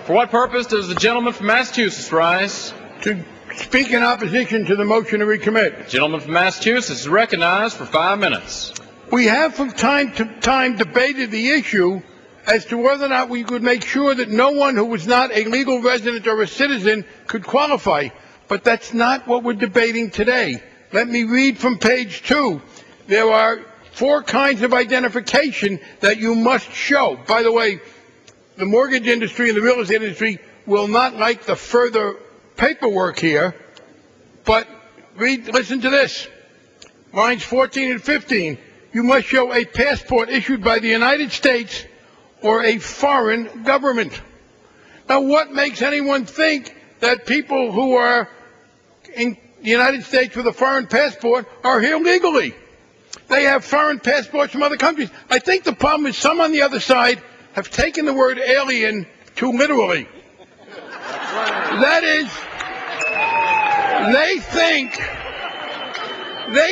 For what purpose does the gentleman from Massachusetts rise? To speak in opposition to the motion to recommit. The gentleman from Massachusetts is recognized for 5 minutes. We have from time to time debated the issue as to whether or not we could make sure that no one who was not a legal resident or a citizen could qualify. But that's not what we're debating today. Let me read from page 2. There are 4 kinds of identification that you must show. By the way, the mortgage industry and the real estate industry will not like the further paperwork here, but listen to this. Lines 14 and 15. You must show a passport issued by the United States or a foreign government. Now, what makes anyone think that people who are in the United States with a foreign passport are here legally? They have foreign passports from other countries. I think the problem is some on the other side have taken the word alien too literally. That is, they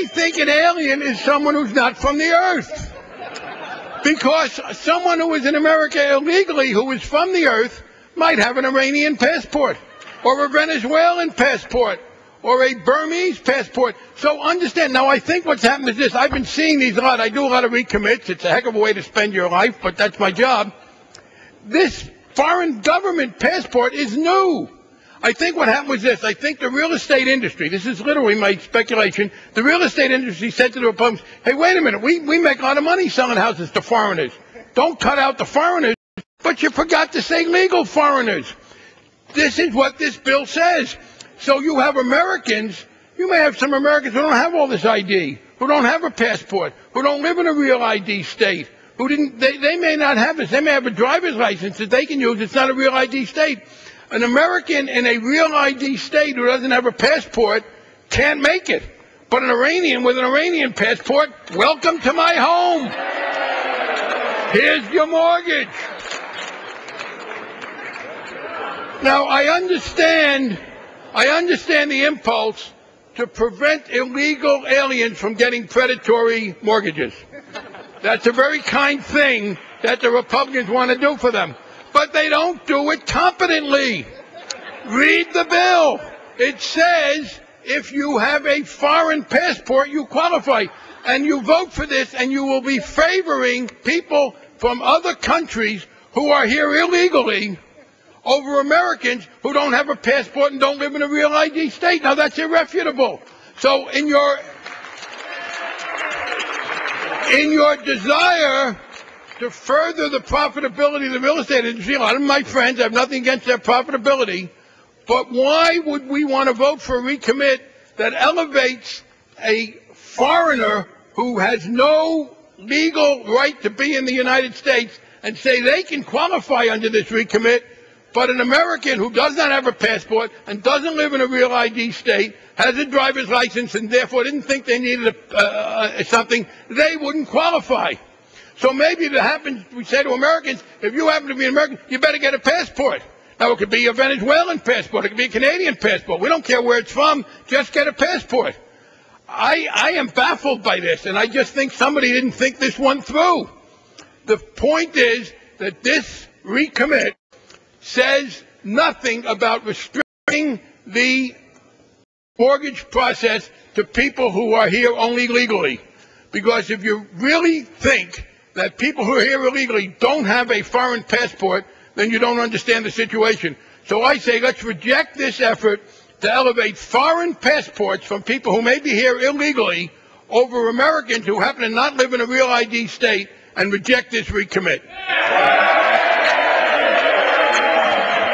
think an alien is someone who's not from the earth. Because someone who is in America illegally who is from the earth might have an Iranian passport or a Venezuelan passport or a Burmese passport. So understand, now I think what's happened is this. I've been seeing these a lot. I do a lot of recommits. It's a heck of a way to spend your life, but that's my job. This foreign government passport is new. I think what happened was this. I think the real estate industry, this is literally my speculation, the real estate industry said to the Republicans, hey, wait a minute, we make a lot of money selling houses to foreigners. Don't cut out the foreigners, but you forgot to say legal foreigners. This is what this bill says. So you have Americans, you may have some Americans who don't have all this ID, who don't have a passport, who don't live in a real ID state, who they may not have this. They may have a driver's license that they can use. It's not a real ID state. An American in a real ID state who doesn't have a passport can't make it. But an Iranian with an Iranian passport, welcome to my home. Here's your mortgage. Now, I understand the impulse to prevent illegal aliens from getting predatory mortgages. That's a very kind thing that the Republicans want to do for them. But they don't do it competently. Read the bill. It says if you have a foreign passport, you qualify. And you vote for this, and you will be favoring people from other countries who are here illegally over Americans who don't have a passport and don't live in a real ID state. Now, that's irrefutable. So in your desire to further the profitability of the real estate industry, a lot of my friends, I have nothing against their profitability, but why would we want to vote for a recommit that elevates a foreigner who has no legal right to be in the United States and say they can qualify under this recommit, but an American who does not have a passport and doesn't live in a real ID state, has a driver's license, and therefore didn't think they needed something, they wouldn't qualify. So maybe if it happens, we say to Americans, if you happen to be an American, you better get a passport. Now, it could be a Venezuelan passport. It could be a Canadian passport. We don't care where it's from. Just get a passport. I am baffled by this, and I just think somebody didn't think this one through. The point is that this recommit says nothing about restricting the mortgage process to people who are here only legally. Because if you really think that people who are here illegally don't have a foreign passport, then you don't understand the situation. So I say let's reject this effort to elevate foreign passports from people who may be here illegally over Americans who happen to not live in a real ID state, and reject this recommit.